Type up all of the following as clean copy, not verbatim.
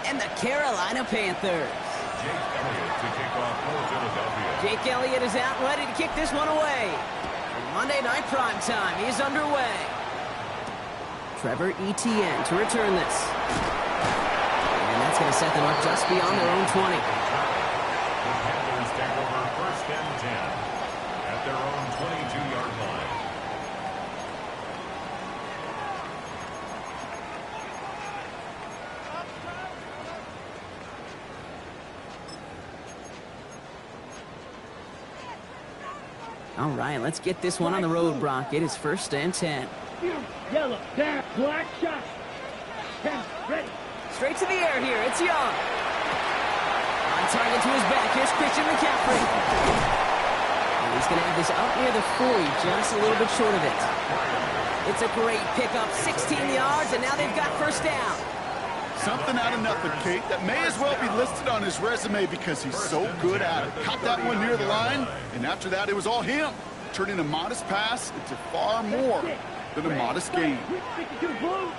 and the Carolina Panthers. Jake Elliott to kick off for Philadelphia. Jake Elliott is out ready to kick this one away. And Monday Night Prime Time is underway. Trevor Etienne to return this. And that's going to set them up just beyond their own 20. The Panthers take over 1st and 10 at their own 22-yard line. All right, let's get this one on the road, Brock. It is 1st and 10. Yellow, down, black, shot. 10, ready. Straight to the air here. It's Young. On target to his back. Here's Christian McCaffrey. And he's going to have this out near the 40, just a little bit short of it. It's a great pickup, 16 yards, and now they've got 1st down. Something out of nothing, Kate. That may as well be listed on his resume because he's so good at it. Caught that one near the line, and after that, it was all him. Turning a modest pass into far more than a modest gain. 62 blue.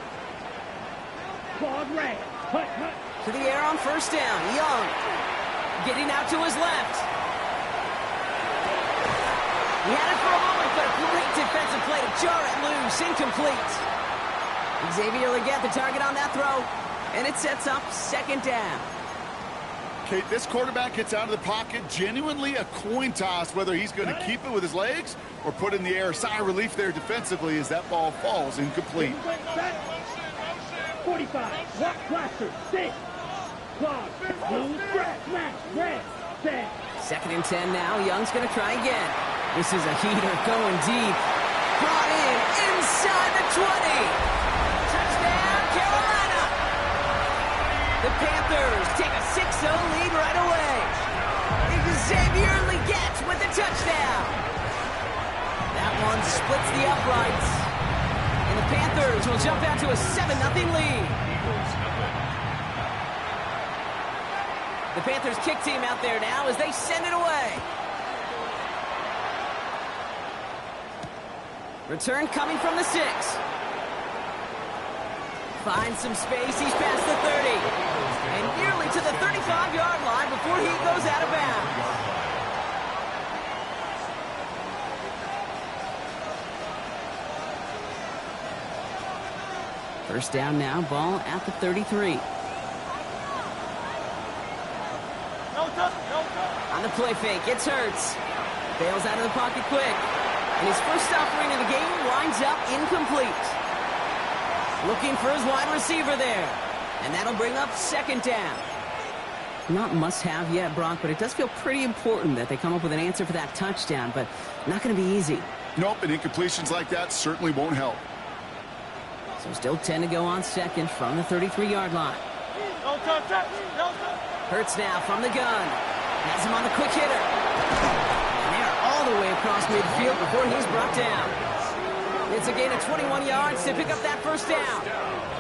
Claude Ray. Hut. To the air on 1st down. Young getting out to his left. He had it for a moment, but a great defensive play to jar it loose. Incomplete. Xavier Legette the target on that throw, and it sets up 2nd down. Kate, this quarterback gets out of the pocket, genuinely a coin toss whether he's going to keep it with his legs or put in the air. Sigh of relief there defensively as that ball falls incomplete. 45, walk blaster, 6. Claude, blue, smash, red, 10. 2nd and 10 now. Young's going to try again. This is a heater going deep. Brought in inside the 20. Touchdown, Carolina. The Panthers take a 6-0 lead right away. Xavier Legette with the touchdown. That one splits the uprights. And the Panthers will jump out to a 7-0 lead. The Panthers kick team out there now as they send it away. Return coming from the 6. Finds some space. He's past the 30. And nearly to the 35-yard line before he goes out of bounds. First down now, ball at the 33. On the play fake, it's Hurts. Bails out of the pocket quick. And his first offering of the game winds up incomplete. Looking for his wide receiver there. And that'll bring up 2nd down. Not must-have yet, Brock, but it does feel pretty important that they come up with an answer for that touchdown, but not going to be easy. Nope, and incompletions like that certainly won't help. So still 10 to go on 2nd from the 33-yard line. Hurts now from the gun. Has him on the quick hitter. And they're all the way across midfield before he's brought down. It's a gain of 21 yards to pick up that 1st down.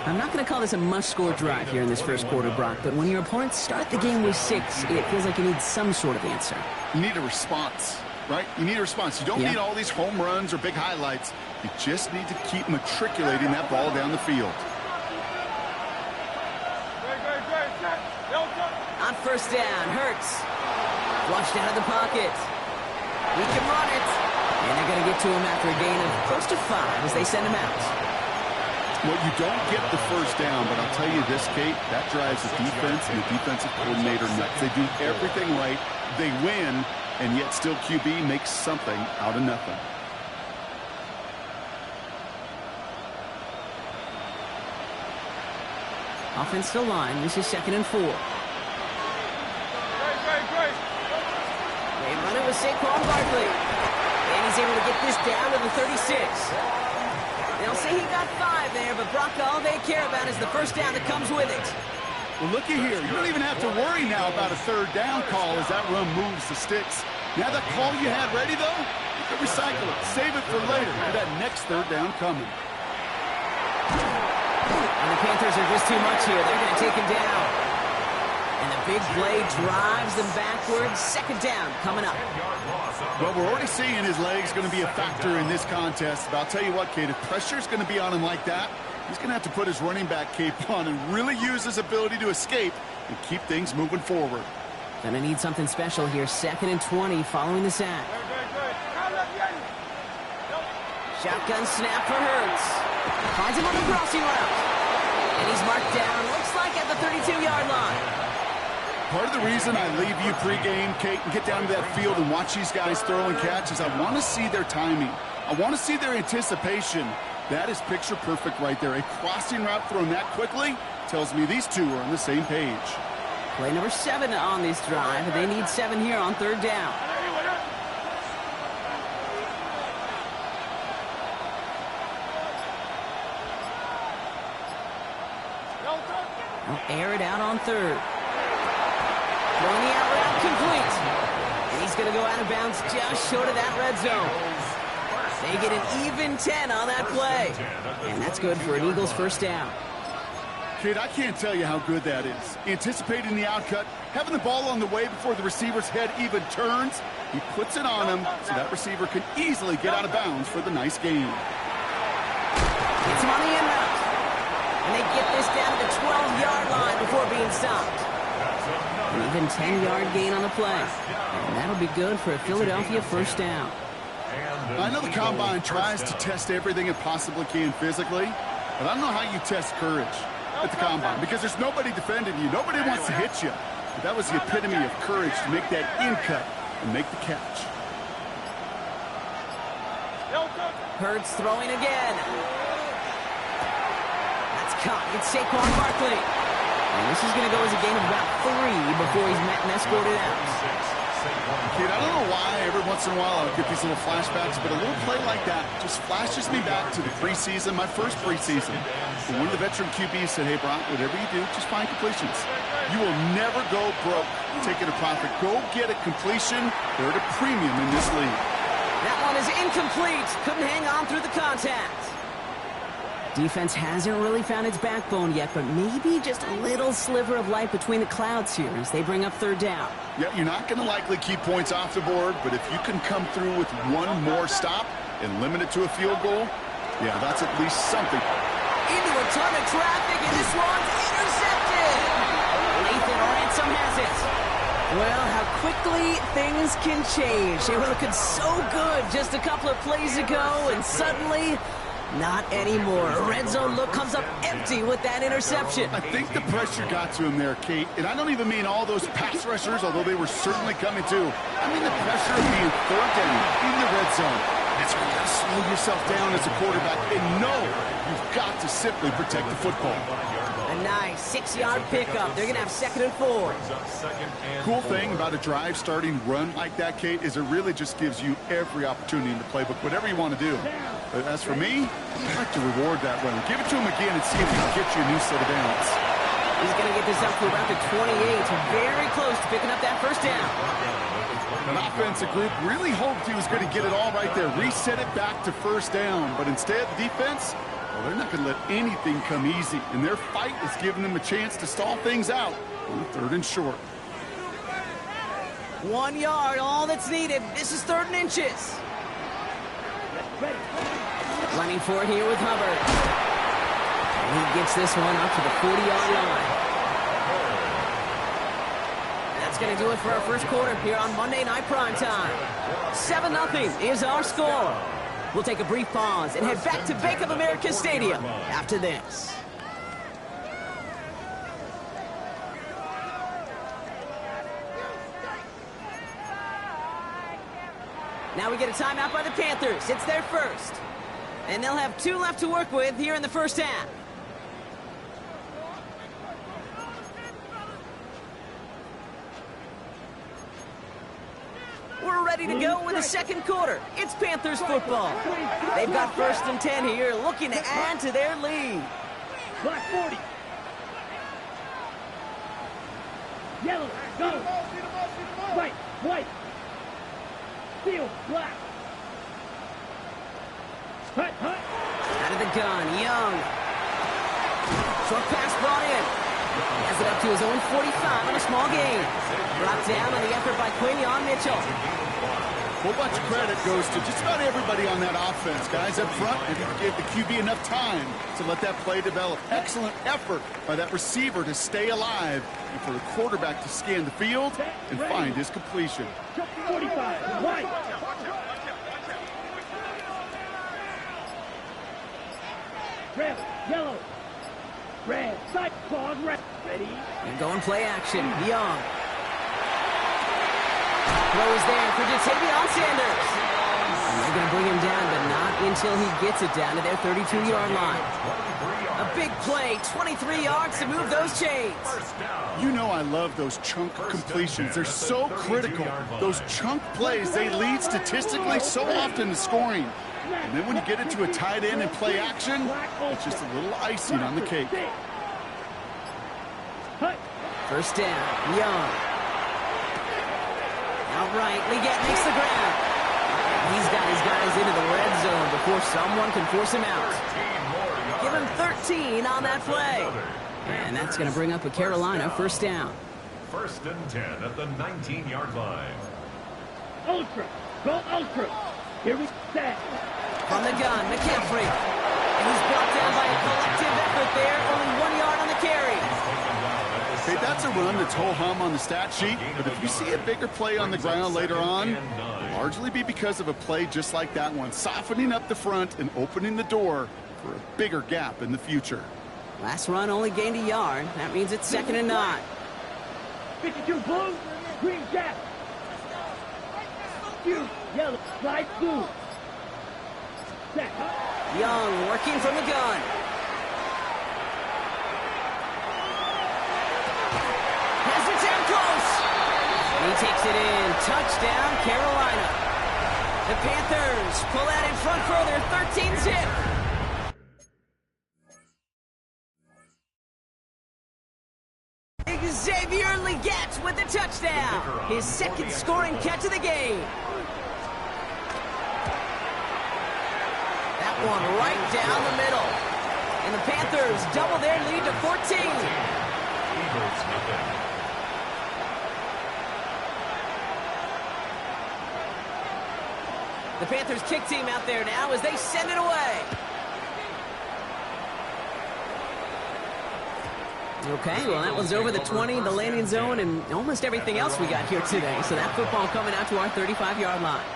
I'm not going to call this a must-score drive here in this first quarter, Brock, but when your opponents start the game with 6, it feels like you need some sort of answer. You need a response, right? You need a response. You don't need all these home runs or big highlights. You just need to keep matriculating that ball down the field. On 1st down, Hurts. Flushed out of the pocket. He can run it. And they're going to get to him after a gain of close to 5 as they send him out. Well, you don't get the 1st down, but I'll tell you this, Kate, that drives the defense and the defensive coordinator nuts. They do everything right. They win, and yet still QB makes something out of nothing. Offensive line. This is 2nd and 4. They run it with Saquon Barkley. And he's able to get this down to the 36. They'll say he got 5 there, but Brock, all they care about is the 1st down that comes with it. Well, looky here. You don't even have to worry now about a 3rd down call as that run moves the sticks. Now that call you had ready, though, you can recycle it. Save it for later for that next 3rd down coming. And the Panthers are just too much here. They're going to take him down. And the big play drives them backwards. 2nd down coming up. Well, we're already seeing his legs going to be a factor in this contest. But I'll tell you what, Kate, if pressure's going to be on him like that, He's going to have to put his running back cape on and really use his ability to escape and keep things moving forward. Gonna need something special here. 2nd and 20 following the sack. Shotgun snap for Hurts. Finds him on the crossing route. And he's marked down, looks like at the 32-yard line. Part of the reason I leave you pregame, Kate, and get down to that field and watch these guys throw and catch is I want to see their timing. I want to see their anticipation. That is picture perfect right there. A crossing route thrown that quickly tells me these two are on the same page. Play number 7 on this drive, and they need 7 here on 3rd down. They'll air it out on 3rd. Throwing the out route complete. And he's going to go out of bounds just short of that red zone. They get an even 10 on that play. And that's good for an Eagles 1st down. Kid, I can't tell you how good that is. Anticipating the outcut, having the ball on the way before the receiver's head even turns. He puts it on him so that receiver can easily get out of bounds for the nice gain. It's him on the end route. And they get this down to the 12-yard line before being stopped. An even 10-yard gain on the play. And that'll be good for a Philadelphia 1st down. I know the Combine tries to test everything it possibly can physically, but I don't know how you test courage at the Combine because there's nobody defending you. Nobody wants to hit you. But that was the epitome of courage to make that in cut and make the catch. Hurts throwing again. That's caught. It's Saquon Barkley. And this is going to go as a gain of about 3 before he's met and escorted out. Kid, I don't know why every once in a while I'll get these little flashbacks, but a little play like that just flashes me back to the preseason, my first preseason. When one of the veteran QBs said, hey, Brock, whatever you do, just find completions. You will never go broke taking a profit. Go get a completion. They're at a premium in this league. That one is incomplete. Couldn't hang on through the contact. Defense hasn't really found its backbone yet, but maybe just a little sliver of light between the clouds here as they bring up 3rd down. Yeah, you're not going to likely keep points off the board, but if you can come through with one more stop and limit it to a field goal, yeah, that's at least something. Into a ton of traffic, and this one's intercepted. Nathan Ransom has it. Well, how quickly things can change. They were looking so good just a couple of plays ago, and suddenly, not anymore. A red zone look comes up empty with that interception. I think the pressure got to him there, Kate. And I don't even mean all those pass rushers, although they were certainly coming too. I mean the pressure of being 3rd down in the red zone. It's got to slow yourself down as a quarterback and know you've got to simply protect the football. A nice 6-yard pickup. They're going to have 2nd and 4. Cool thing about a drive starting run like that, Kate, is it really just gives you every opportunity in the playbook, whatever you want to do. But as for me, I'd like to reward that run. Give it to him again and see if he can get you a new set of downs. He's going to get this up to about the 28. Very close to picking up that 1st down. An offensive group really hoped he was going to get it all right there, reset it back to 1st down. But instead, the defense, well, they're not going to let anything come easy. And their fight is giving them a chance to stall things out on 3rd and short. 1 yard, all that's needed. This is 3rd and inches. Running for it here with Hubbard. And he gets this one up to the 40-yard line. That's going to do it for our 1st quarter here on Monday Night Primetime. 7-0 is our score. We'll take a brief pause and head back to Bank of America Stadium after this. Now we get a timeout by the Panthers. It's their 1st. And they'll have 2 left to work with here in the 1st half. We're ready to go with the 2nd quarter. It's Panthers football. They've got 1st and 10 here, looking to add to their lead. Black 40. Yellow, go. White, white. Steel, black. Hut, hut. Out of the gun, Young. Short pass brought in. He has it up to his own 45 on a small gain. Brought down on the effort by Quinion Mitchell. whole bunch of credit goes to just about everybody on that offense. Guys up front, and he gave the QB enough time to let that play develop. Excellent effort by that receiver to stay alive and for the quarterback to scan the field and find his completion. 45, right. Red, yellow, red, side clause, red. Ready? And going play action. Young. Throws there for Jatavion Sanders. And they're going to bring him down, but not until he gets it down to their 32-yard line. A big play, 23 yards to move those chains. You know I love those chunk completions. They're so critical. Those chunk plays, they lead statistically so often to scoring. And then when you get it to a tight end and play action, it's just a little icing on the cake. First down, Young. Outright, Leggett makes the grab. He's got his guys into the red zone before someone can force him out. Give him 13 on that play. And that's going to bring up a Carolina first down. First and 10 at the 19-yard line. Ultra, go ultra. Here we stand. From the gun, McCaffrey. And he's brought down by a collective effort there. Only 1 yard on the carry. Hey, that's a run that's ho-hum on the stat sheet, but if you see a bigger play on the ground later on, it'll largely be because of a play just like that one, softening up the front and opening the door for a bigger gap in the future. Last run only gained a yard. That means it's 2nd and 9. 52 blue, green gap. You, yellow, light blue. Set. Young working from the gun. Has it down close. He takes it in. Touchdown, Carolina. The Panthers pull out in front for their 13th zip. Xavier Leggett with the touchdown. His 2nd scoring catch of the game. That one right down the middle. And the Panthers double their lead to 14. Eagles nothing. The Panthers kick team out there now as they send it away. Okay, well, that one's over the 20, the landing zone, and almost everything else we got here today. So that football coming out to our 35-yard line.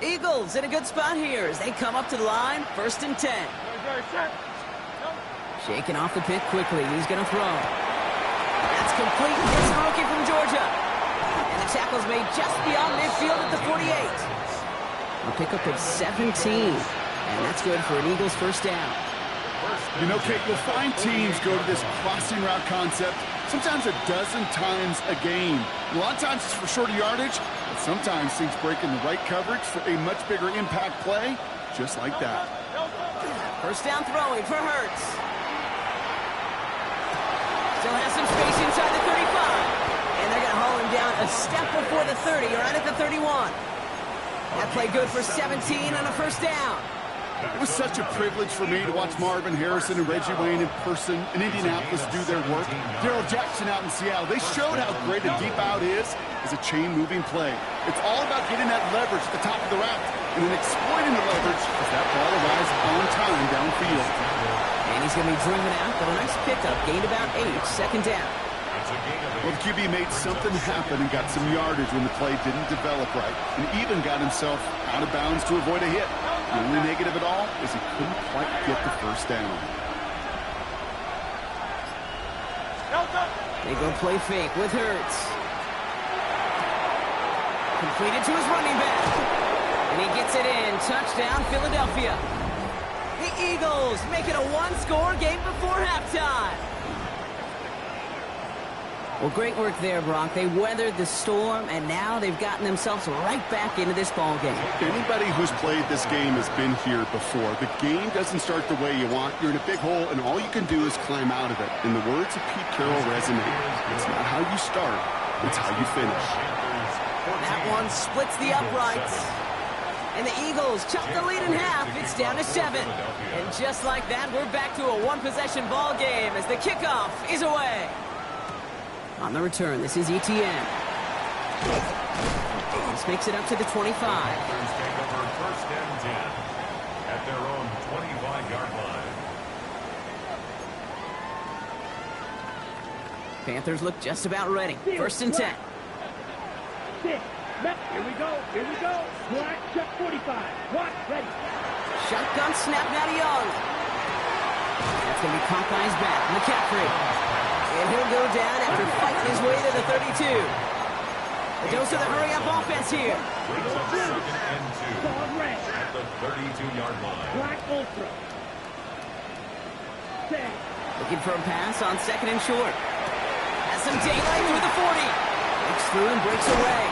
Eagles in a good spot here as they come up to the line. 1st and 10. Shaking off the pick quickly. He's going to throw. That's complete. It's a rookie from Georgia. And the tackle's made just beyond midfield at the 48. A pickup of 17. And that's good for an Eagles first down. You know, Kate, you'll find teams go to this crossing route concept sometimes a dozen times a game. A lot of times it's for shorter yardage, but sometimes things break in the right coverage for a much bigger impact play, just like that. First down throwing for Hurts. Still has some space inside the 35. And they're going to haul him down a step before the 30, right at the 31. That play good for 17 and a first down. It was such a privilege for me to watch Marvin Harrison and Reggie Wayne in person in Indianapolis do their work. Darrell Jackson out in Seattle. They showed how great a deep out is as a chain-moving play. It's all about getting that leverage at the top of the route and then exploiting the leverage as that ball arrives on time downfield. And he's going to be driven out, but a nice pickup. Gained about 8. Second down. Well, the QB made something happen and got some yardage when the play didn't develop right, and even got himself out of bounds to avoid a hit. The only negative at all is he couldn't quite get the first down. They go play fake with Hurts. Completed to his running back. And he gets it in. Touchdown, Philadelphia. The Eagles make it a one-score game before halftime. Well, great work there, Brock. They weathered the storm, and now they've gotten themselves right back into this ball game. Anybody who's played this game has been here before. The game doesn't start the way you want. You're in a big hole, and all you can do is climb out of it. In the words of Pete Carroll resonate, it's not how you start, it's how you finish. That one splits the uprights. And the Eagles chop the lead in half. It's down to 7. And just like that, we're back to a one-possession ball game as the kickoff is away. On the return, this is Etienne. This makes it up to the 25. Panthers take over first and 10 at their own 25-yard line. Panthers look just about ready. First and 10. Here we go. Here we go. Black, check 45. Watch, ready. Shotgun snap now to Young. That's going to be caught by his back. McCaffrey. And he'll go down after fighting his way to the 32. The dose of the hurry-up offense here. Brings up second and 2 Dog red. at the 32-yard line. Black ultra. Set. Looking for a pass on second and short. Has some daylight through the 40. Breaks through and breaks away.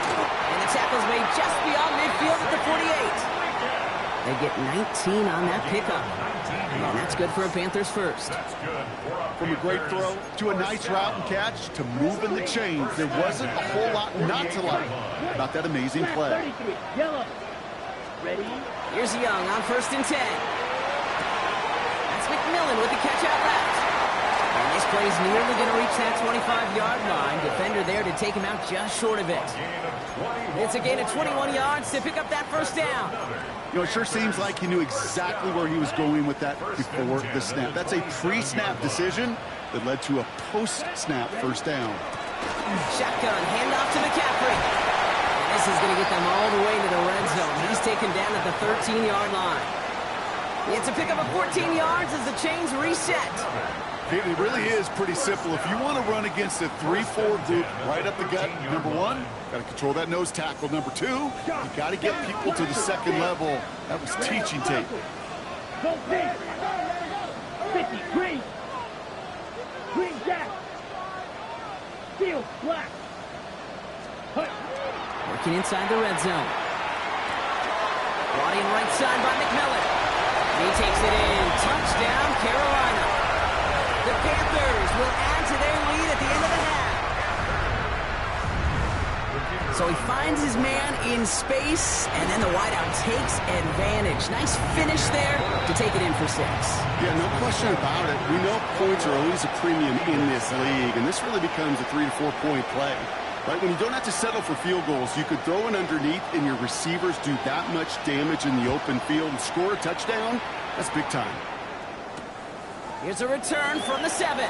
And the tackle's made just beyond midfield at the 48. They get 19 on that pickup. And that's good for a Panthers first. That's good for a From a great throw to a nice route and catch to moving the chains, there wasn't a whole lot not to like about that amazing Black play. 33. Yellow. Ready. Here's Young on first and 10. That's McMillan with the catch out left. And this play's nearly going to reach that 25-yard line. Defender there to take him out just short of it. It's a gain of 21 yards to pick up that first down. You know, it sure seems like he knew exactly where he was going with that before the snap. That's a pre-snap decision that led to a post-snap first down. Shotgun, handoff to McCaffrey. And this is going to get them all the way to the red zone. He's taken down at the 13-yard line. It's a pickup of 14 yards as the chains reset. It really is pretty simple. If you want to run against a 3-4 group right up the gut, number one, got to control that nose tackle. Number two, you got to get people to the second level. That was teaching tape. Go big. 50. Green. Green jack. Field. Black. Hut. Working inside the red zone. Brought in right side by McMillan. And he takes it in. Touchdown, Carolina. The Panthers will add to their lead at the end of the half. So he finds his man in space, and then the wideout takes advantage. Nice finish there to take it in for 6. Yeah, no question about it. We know points are always a premium in this league, and this really becomes a 3 to 4 point play. Right? When you don't have to settle for field goals, you could throw it underneath, and your receivers do that much damage in the open field and score a touchdown. That's big time. Here's a return from the 7.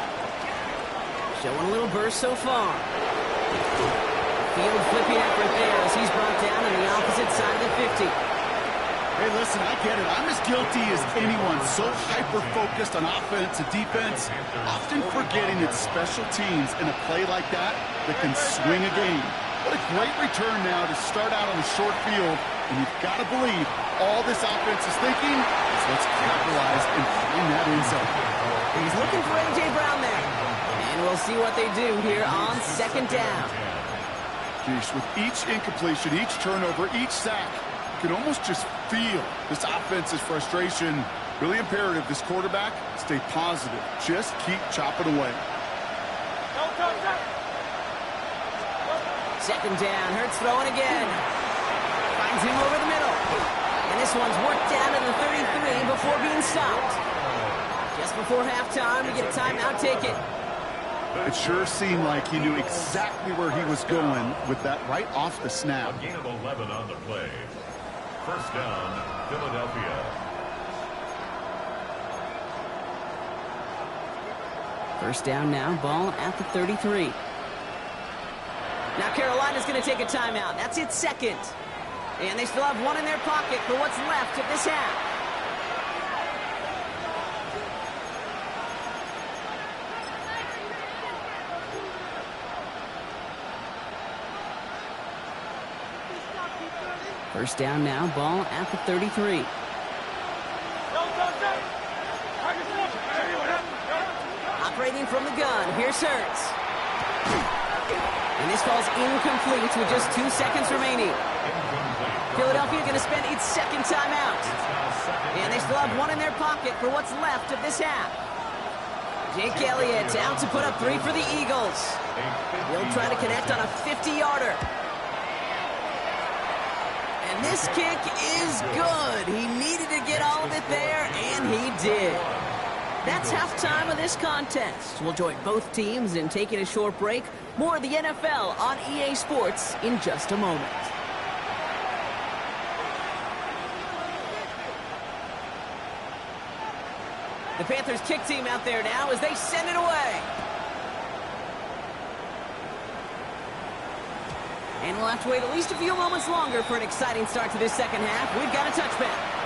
Showing a little burst so far. Field flipping effort there as he's brought down on the opposite side of the 50. Hey, listen, I get it. I'm as guilty as anyone. So hyper-focused on offense and defense, often forgetting it's special teams in a play like that can swing a game. What a great return now to start out on a short field, and you've got to believe all this offense is thinking is let's capitalize and find that end zone. He's looking for A.J. Brown there. And we'll see what they do here on second down. Geez, with each incompletion, each turnover, each sack, you can almost just feel this offense's frustration. Really imperative, this quarterback, stay positive. Just keep chopping away. Second down, Hurts throwing again. Finds him over the middle. And this one's worked down to the 33 before being stopped. Just before halftime, we get a timeout ticket. It sure seemed like he knew exactly where he was going with that right off the snap. A gain of 11 on the play. First down, Philadelphia. First down now, ball at the 33. Now Carolina's going to take a timeout. That's its second. And they still have one in their pocket for what's left of this half. First down now, ball at the 33. Operating from the gun, here's Hurts. And this falls incomplete with just 2 seconds remaining. Philadelphia going to spend its second timeout. And they still have one in their pocket for what's left of this half. Jake Elliott out to put up 3 for the Eagles. He'll try to connect on a 50-yarder. And this kick is good. He needed to get all of it there, and he did. That's halftime of this contest. We'll join both teams in taking a short break. More of the NFL on EA Sports in just a moment. The Panthers kick team out there now as they send it away. And we'll have to wait at least a few moments longer for an exciting start to this second half. We've got a touchback.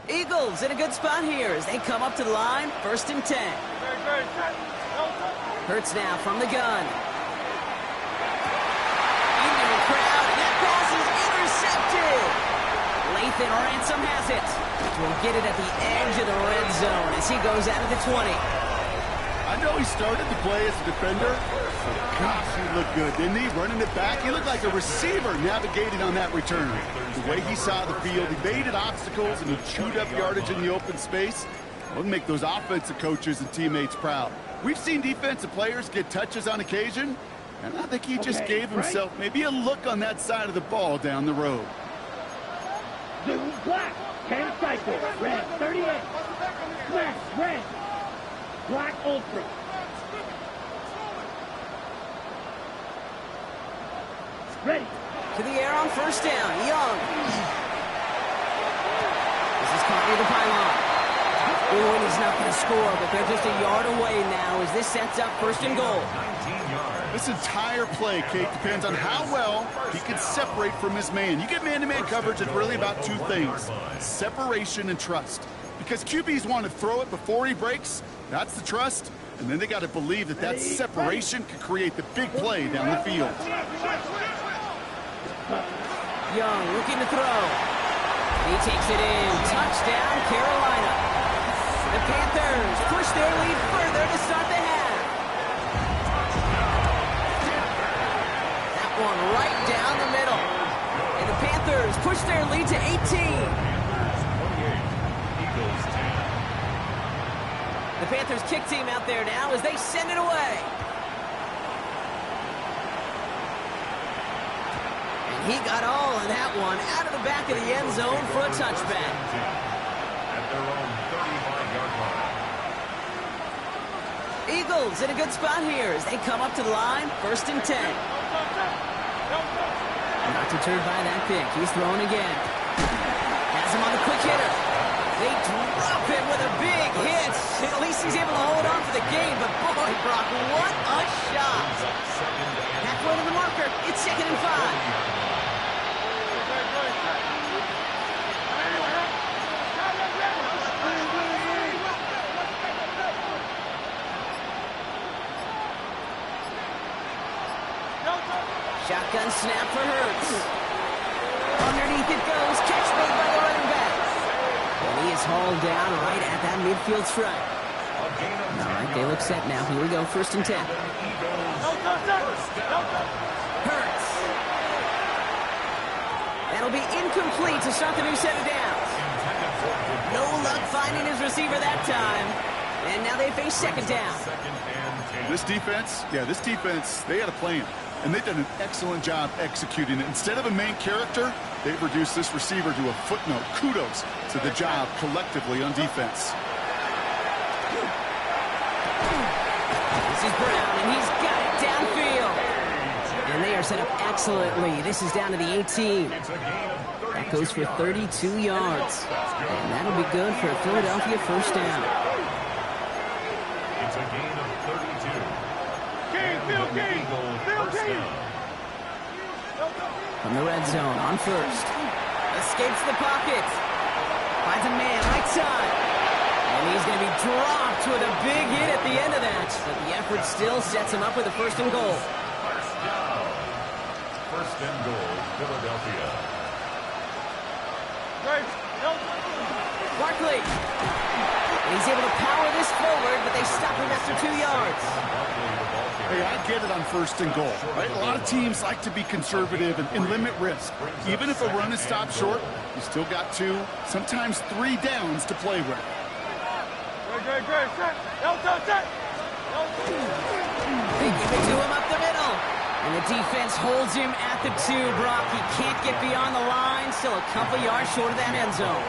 Eagles in a good spot here as they come up to the line, 1st and 10. Hurts now from the gun. Into the crowd, and that pass is intercepted. Lathan Ransom has it. Will get it at the edge of the red zone as he goes out of the 20. I know he started the play as a defender, but gosh, he looked good, didn't he? Running it back, he looked like a receiver navigating on that return. The way he saw the field, he baited obstacles and he chewed up yardage in the open space. It'll make those offensive coaches and teammates proud. We've seen defensive players get touches on occasion, and I think he just gave himself maybe a look on that side of the ball down the road. Blue, black, 10 cycle, red, 38. Smash, red. Black Ultra. Ready. To the air on 1st down. Young. This is caught near the pylon. Oh, and he's not going to score, but they're just a yard away now as this sets up 1st and goal. This entire play, Kate, depends on how well he can separate from his man. You get man-to-man coverage, it's really about 2 things: separation and trust. Because QBs want to throw it before he breaks. That's the trust. And then they got to believe that that separation could create the big play down the field. Young looking to throw. He takes it in. Touchdown, Carolina. The Panthers push their lead further to start the half. That one right down the middle. And the Panthers push their lead to 18. The Panthers kick team out there now as they send it away. And he got all of that one out of the back of the end zone for a touchback. At their own 35-yard line. Eagles in a good spot here as they come up to the line, 1st and 10. Not deterred by that pick. He's throwing again. Has him on the quick hitter. They drop him with a big hit. At least he's able to hold on for the game, but boy, Brock, what a shot. Halfway to the marker, it's 2nd and 5. Shotgun snap for Hurts. Underneath it goes, catch made by the running back. And he is hauled down right at that midfield stripe. All right, they look set now. Here we go, 1st and 10. Hurts. That'll be incomplete to start the new set of downs. No luck finding his receiver that time. And now they face 2nd down. This defense, they had a plan. And they've done an excellent job executing it. Instead of a main character, they've reduced this receiver to a footnote. Kudos to the job collectively on defense. This is Brown, and he's got it downfield. And they are set up excellently. This is down to the 18. That goes for 32 yards. And that'll be good for a Philadelphia first down. It's a gain of 32. From the red zone on first. Escapes the pocket. Finds a man right side. And he's going to be dropped with a big hit at the end of that. But the effort still sets him up with a first and goal. First and goal, Philadelphia. Barkley. And he's able to power this forward, but they stop him after 2 yards. Hey, I get it on first and goal, right? A lot of teams like to be conservative and limit risk. Even if a run is stopped short, you still got 2, sometimes 3 downs to play with. They give it to him up the middle. And the defense holds him at the 2, Brock. He can't get beyond the line. Still a couple yards short of that end zone.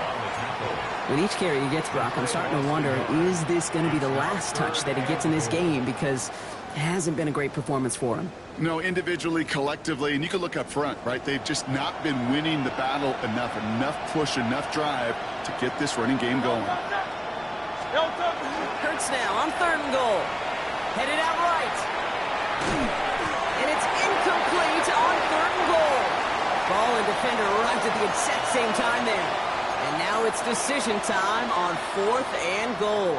With each carry he gets, Brock, I'm starting to wonder, is this going to be the last touch that he gets in this game? Because it hasn't been a great performance for him. No, individually, collectively, and you can look up front, right? They've just not been winning the battle enough push, enough drive to get this running game going. Hurts now on third and goal. Headed out right. And it's incomplete on third and goal. Ball and defender arrived at the exact same time there. And now it's decision time on fourth and goal.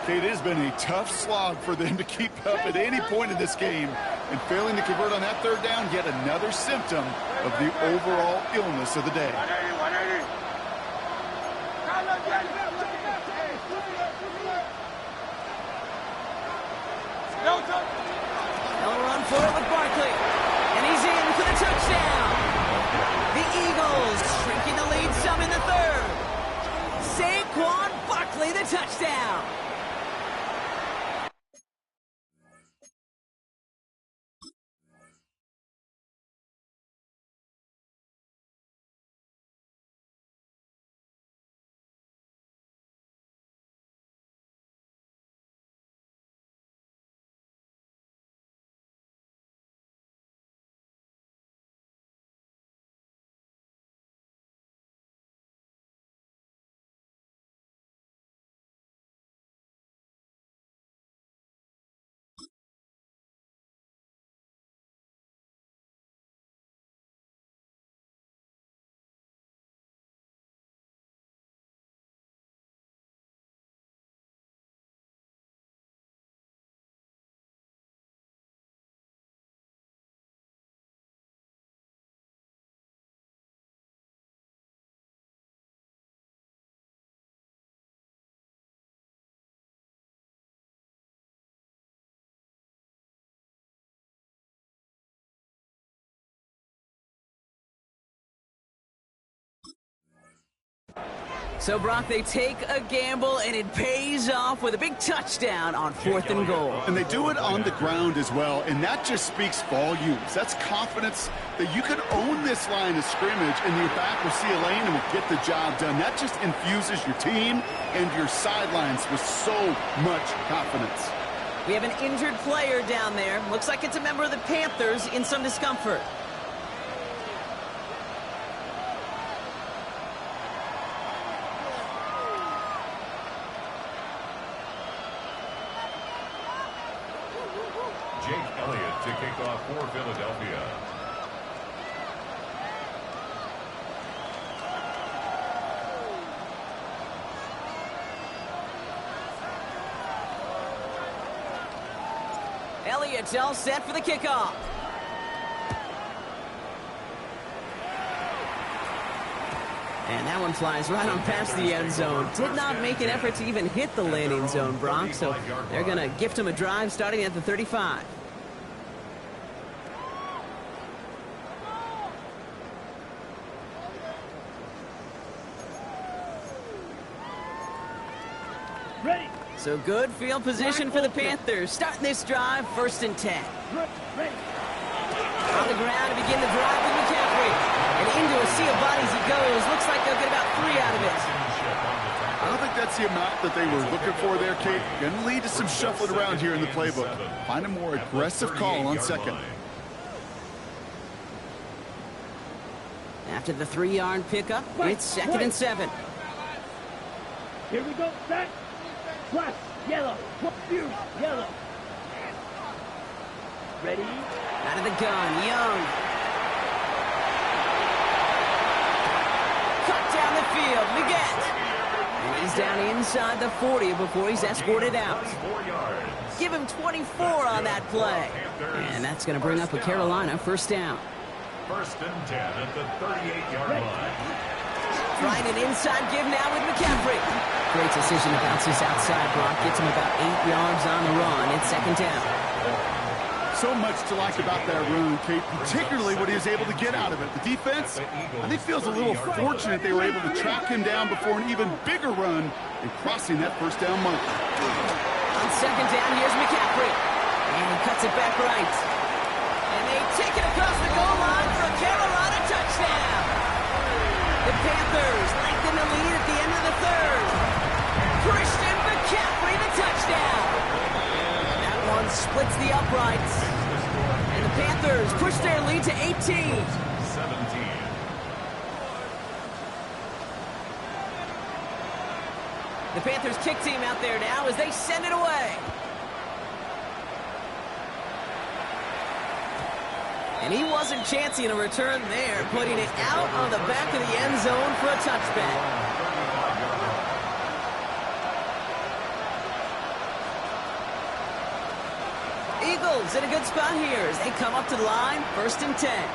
It has been a tough slog for them to keep up at any point in this game. And failing to convert on that third down, yet another symptom of the overall illness of the day. They'll run for it with Barkley. And he's in for the touchdown. The Eagles shrinking the lead some in the third. Saquon Barkley, the touchdown. So, Brock, they take a gamble, and it pays off with a big touchdown on fourth and goal. And they do it on the ground as well, and that just speaks volumes. That's confidence that you can own this line of scrimmage, and your back will see a lane and will get the job done. That just infuses your team and your sidelines with so much confidence. We have an injured player down there. Looks like it's a member of the Panthers in some discomfort. Jake Elliott to kick off for Philadelphia. Elliott's all set for the kickoff. And that one flies right on past the end zone. Did not make an effort to even hit the landing zone, Brock, so they're going to gift him a drive starting at the 35. Ready. So good field position for the Panthers. Starting this drive, 1st and 10. Ready. On the ground to begin the drive with McCaffrey. And into a sea of bodies he goes. Looks like they'll get about 3 out of it. I don't think think that's the amount that they were looking for there, Kate. Going to lead to some shuffling around here in the playbook. Find a more aggressive call on second. After the 3-yard pickup, it's 2nd and 7. Here we go, set. Flash, yellow. View, yellow. Ready? Out of the gun, Young. Cut down the field, Leggett. And he's down inside the 40 before he's escorted out. Give him 24 on that play. And that's going to bring up a Carolina first down. 1st and 10 at the 38-yard line. Trying an inside give now with McCaffrey. Great decision to bounce this outside. Brock gets him about 8 yards on the run. It's 2nd down. So much to like about that run, Kate, particularly what he was able to get out of it. The defense, I think, feels a little fortunate they were able to track him down before an even bigger run and crossing that first down marker. On 2nd down, here's McCaffrey. And he cuts it back right. And they take it across the goal line for a Carolina touchdown. The Panthers lengthen the lead at the end of the 3rd. Christian McCaffrey, the touchdown. That one splits the uprights. And the Panthers push their lead to 18. 17. The Panthers kick team out there now as they send it away. And he wasn't chancing a return there, putting it out on the back of the end zone for a touchback. Eagles in a good spot here as they come up to the line, 1st and 10.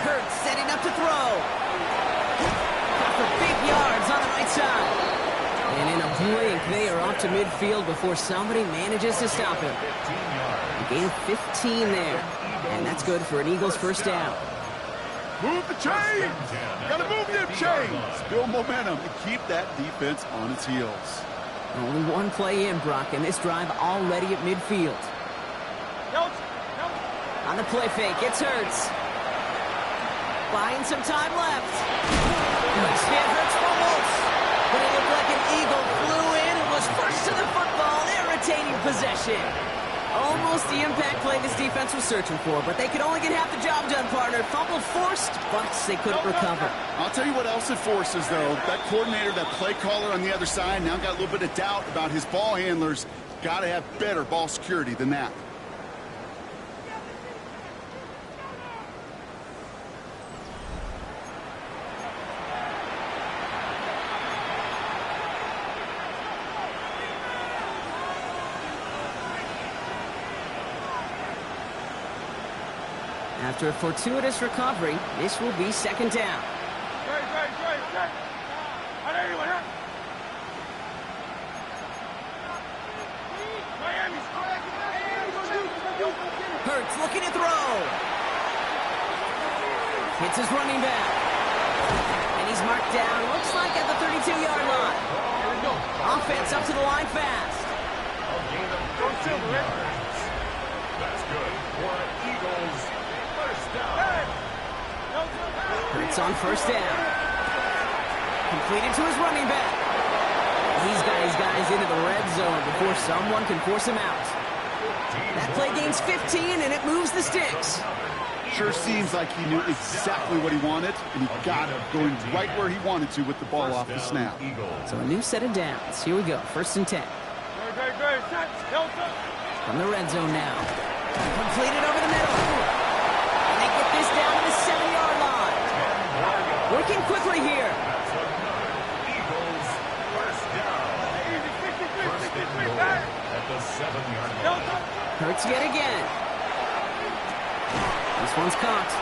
Hurts setting up to throw. For big yards on the right side. And in a blink, they are off to midfield before somebody manages to stop him. A gain of 15 there. And that's good for an Eagles first down. Move the chains! Gotta move them chains! Build momentum and keep that defense on its heels. Only one play in, Brock, and this drive already at midfield. On the play fake, it's Hurts. Buying some time left. Stan Hurts fumbles. But it looked like an Eagle flew in and was first to the football. They're retaining possession. Almost the impact play this defense was searching for, but they could only get half the job done, partner. Fumble forced, but they couldn't recover. I'll tell you what else it forces, though. That coordinator, that play caller on the other side, now got a little bit of doubt about his ball handlers. Got to have better ball security than that. After a fortuitous recovery, this will be 2nd down. Hurts looking to throw. Hits his running back. And he's marked down, looks like at the 32-yard line. Offense up to the line fast. A gain of 15 yards. That's good for Eagles. First down. Hurts on first down. Completed to his running back. He's got his guys into the red zone before someone can force him out. That play gains 15, and it moves the sticks. Sure seems like he knew exactly what he wanted, and he got it going right where he wanted to with the ball off the snap. So a new set of downs. Here we go, 1st and 10. From the red zone now. Completed over the middle. And they get this down to the 7-yard line. Working quickly here. Eagles first down. First and goal at the 7-yard line. Hurts yet again. This one's caught.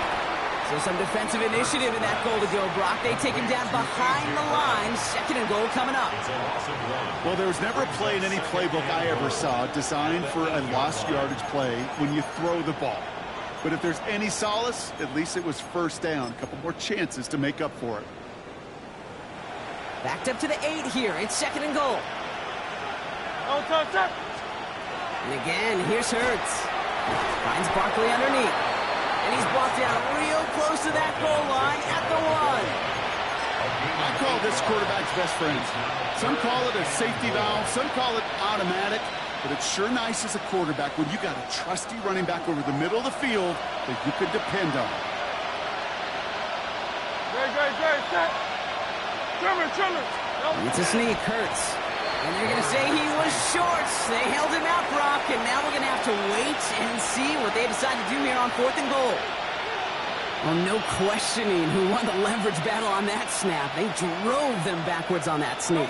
So some defensive initiative in that goal to go, Brock. They take him down behind the line. 2nd and goal coming up. It's a loss of 1. Well, there was never a play in any playbook I ever saw designed for a lost yardage play when you throw the ball. But if there's any solace, at least it was first down. A couple more chances to make up for it. Backed up to the 8 here. It's 2nd and goal. And again, here's Hurts. Finds Barkley underneath. And he's brought down real close to that goal line at the 1. I call this quarterback's best friend. Some call it a safety valve, some call it automatic, but it's sure nice as a quarterback when you got a trusty running back over the middle of the field that you can depend on. Set. Trimmer. It's a sneak, Hurts. And they're going to say he was short. They held him out, Brock, and now we're going to have to wait and see what they decide to do here on 4th and goal. Well, no questioning who won the leverage battle on that snap. They drove them backwards on that sneak.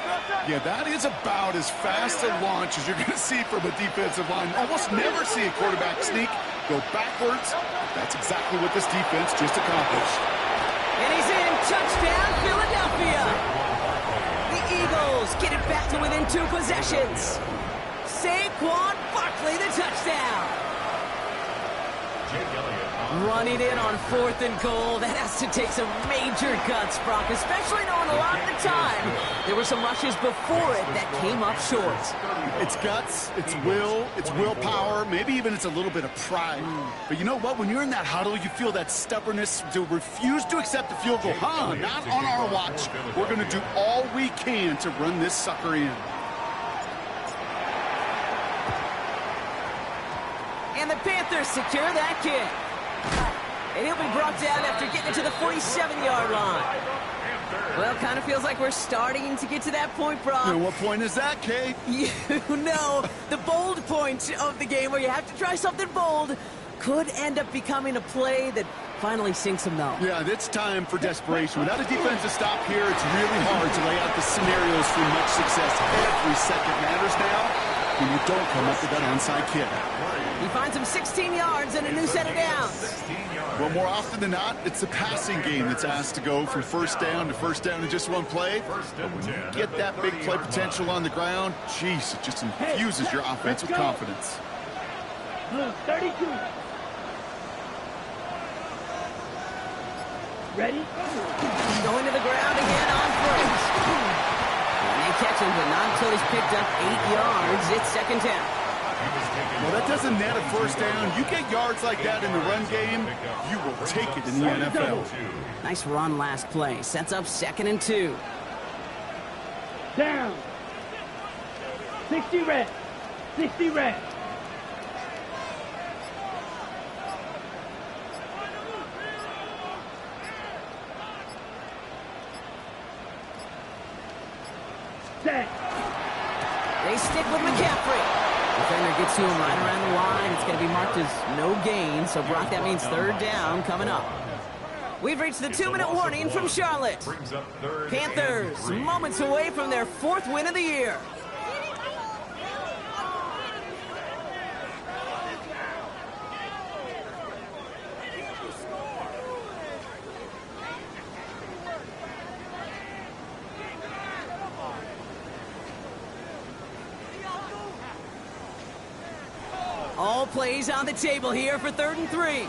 Yeah, that is about as fast a launch as you're going to see from a defensive line. Almost never see a quarterback sneak go backwards. That's exactly what this defense just accomplished. And he's in. Touchdown, Philadelphia. The Eagles get it back to within 2 possessions. Saquon Barkley, the touchdown. Running in on 4th and goal. That has to take some major guts, Brock, especially knowing a lot of the time there were some rushes before it that came up short. It's guts, it's will, it's willpower, maybe even it's a little bit of pride. But you know what? When you're in that huddle, you feel that stubbornness to refuse to accept the field goal. Not on our watch. We're going to do all we can to run this sucker in. And the Panthers secure that kick. And he'll be brought down after getting it to the 47-yard line. Well, kind of feels like we're starting to get to that point, Brock. And what point is that, Kate? You know, the bold point of the game where you have to try something bold could end up becoming a play that finally sinks them, though. Yeah, it's time for desperation. Without a defensive stop here, it's really hard to lay out the scenarios for much success. Every second matters now when you don't come up with that onside kick. He finds him 16 yards and a new set of downs. Well, more often than not, it's the passing game that's asked to go from first down to first down in just one play. But when you get that big play potential on the ground, jeez, it just infuses your offense with confidence. 32. Ready? Going to the ground again on first. And they catch him, but not until he's picked up 8 yards. It's second down. Well, that doesn't net a first down. You get yards like that in the run game, you will take it in the NFL. Nice run last play. Sets up 2nd and 2. Down. 60 red. 60 red. Set. They stick with McCaffrey. Defender gets to him right around the line. It's going to be marked as no gain. So, Brock, that means 3rd down coming up. We've reached the 2-minute warning from Charlotte. Panthers moments away from their 4th win of the year. All plays on the table here for 3rd and 3.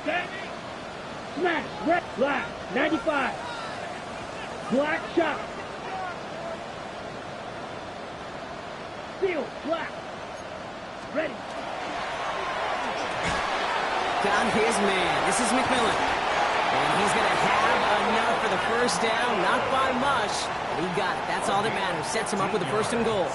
Set. Smash. Red. Black. 95. Black shot. Steal. Black. Ready. Got his man. This is McMillan. And he's going to have enough for the first down. Not by much, but he got it. That's all that matters. Sets him up with a 1st and goal.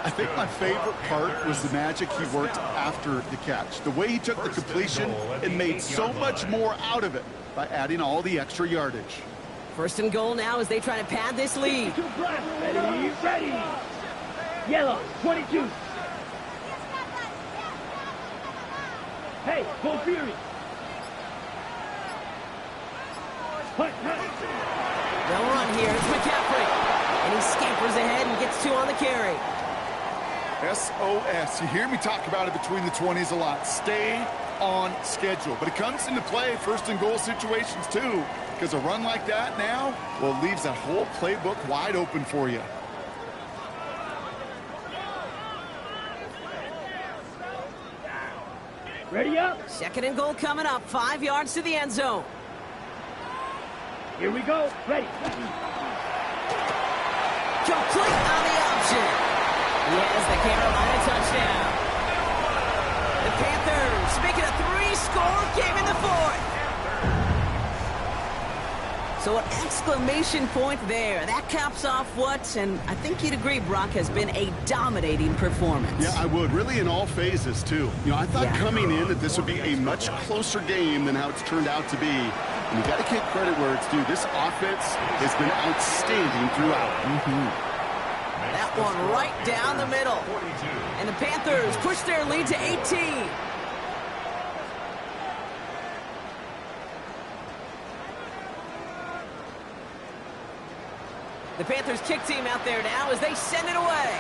I think my favorite part was the magic he worked after the catch. The way he took the completion and made so much more out of it by adding all the extra yardage. 1st and goal now as they try to pad this lead. Ready, ready. Yellow, 22. Hey, go Fury. They'll run here. It's McCaffrey. And he scampers ahead and gets 2 on the carry. SOS. You hear me talk about it between the 20s a lot. Stay on schedule. But it comes into play 1st and goal situations too. Because a run like that now, well, it leaves that whole playbook wide open for you. Ready up. 2nd and goal coming up. 5 yards to the end zone. Here we go. Ready. Complete on the option. He has the Carolina touchdown. The Panthers make it a 3-score game in the 4th. So an exclamation point there. That caps off what, and I think you'd agree, Brock, has been a dominating performance. Yeah, I would. Really in all phases, too. I thought coming in that this would be a much closer game than how it's turned out to be. And you got to give credit where it's due. This offense has been outstanding throughout. That one right down the middle. And the Panthers push their lead to 18. The Panthers kick team out there now as they send it away.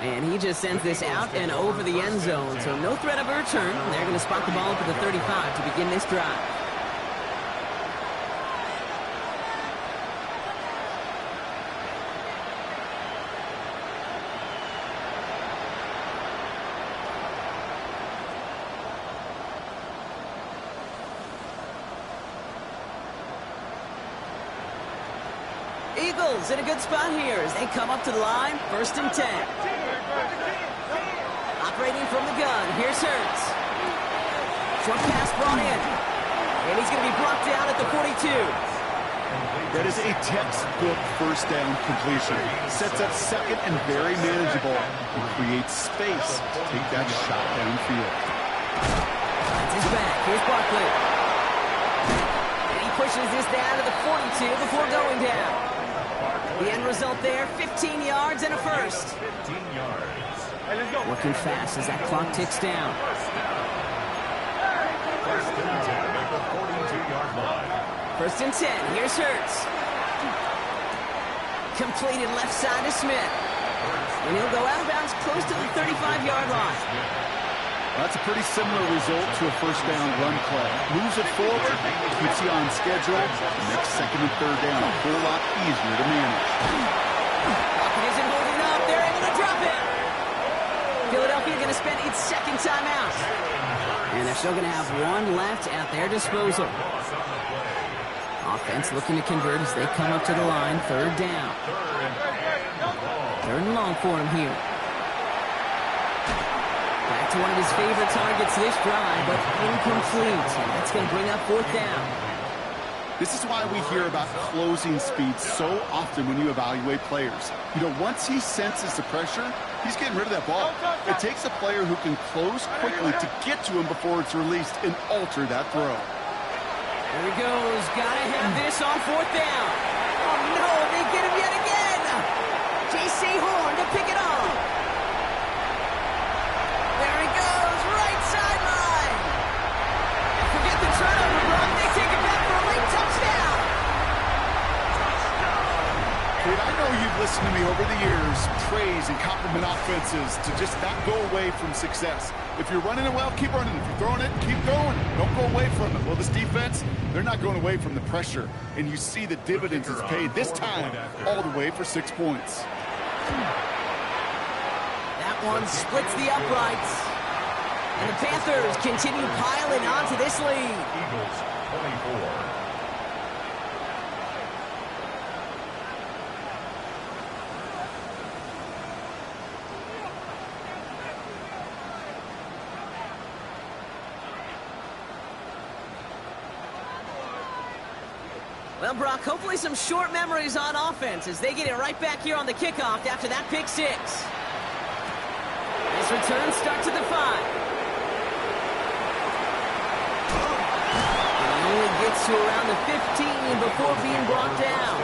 And he just sends this out and over the end zone. So no threat of a return. They're going to spot the ball up at the 35 to begin this drive. Eagles in a good spot here as they come up to the line. 1st and 10. Operating from the gun. Here's Hurts. Short pass brought in. And he's going to be brought down at the 42. That is a textbook first down completion. Sets up second and very manageable. And creates space to take that shot downfield. That's his back. Here's Barkley. And he pushes this down to the 42 before going down. The end result there, 15 yards and a first. 15 yards. Working fast as that clock ticks down. 1st and 10 at the 42-yard line. 1st and 10, here's Hurts. Completed left side to Smith. And he'll go out of bounds close to the 35-yard line. That's a pretty similar result to a first down run play. Moves it forward, keeps you on schedule, makes 2nd and 3rd down a whole lot easier to manage. Pocket isn't holding up. They're able to drop it. Philadelphia going to spend its 2nd timeout. And they're still going to have one left at their disposal. Offense looking to convert as they come up to the line. 3rd down. 3rd and long for him here. Back to one of his favorite targets this drive, but incomplete. And that's going to bring up 4th down. This is why we hear about closing speed so often when you evaluate players. Once he senses the pressure, he's getting rid of that ball. It takes a player who can close quickly to get to him before it's released and alter that throw. There he goes. Gotta have this on 4th down. Oh, no, they get him yet again. J.C. Horn to pick it off. There he goes, right sideline. And forget the turnover, Brock. They take it back for a late touchdown. Kate, I know you've listened to me over the years praise and compliment offenses to just not go away from success. If you're running it well, keep running. If you're throwing it, keep throwing. Don't go away from it. Well, this defense, they're not going away from the pressure. And you see the dividends it's paid this time all the way for 6 points. That one splits the uprights. And the Panthers continue piling on to this lead. Eagles 24. Well, Brock, hopefully some short memories on offense as they get it right back here on the kickoff after that pick 6. This return starts at the 5. And he only gets to around the 15 before being brought down.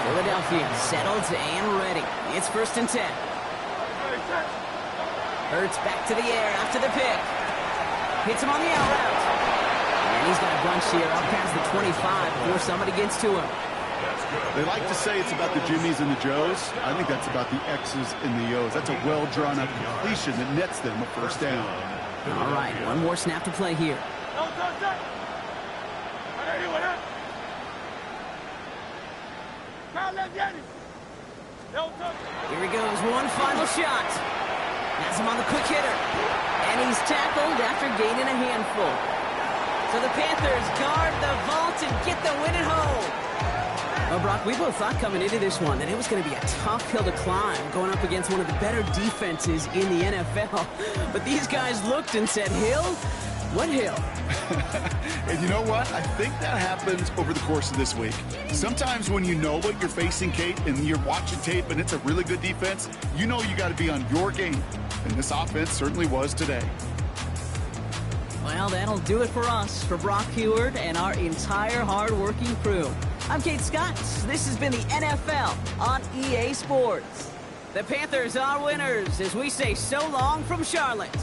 Philadelphia settled and ready. It's 1st and 10. Hurts back to the air after the pick. Hits him on the out route. And he's got a bunch here up past the 25 before somebody gets to him. They like to say it's about the Jimmies and the Joes. I think that's about the X's and the O's. That's a well-drawn-up completion that nets them a 1st down. All right, one more snap to play here. Here he goes, one final shot. Has him on the quick hitter. And he's tackled after gaining a handful. So the Panthers guard the vault and get the win at home. Well, Brock, we both thought coming into this one that it was going to be a tough hill to climb going up against one of the better defenses in the NFL. But these guys looked and said, Hill, What hill? And you know what? I think that happens over the course of this week. Sometimes when you know what you're facing, Kate, and you're watching tape and it's a really good defense, you know you got to be on your game. And this offense certainly was today. Well, that'll do it for us, for Brock Huard and our entire hard-working crew. I'm Kate Scott. This has been the NFL on EA Sports. The Panthers are winners as we say so long from Charlotte.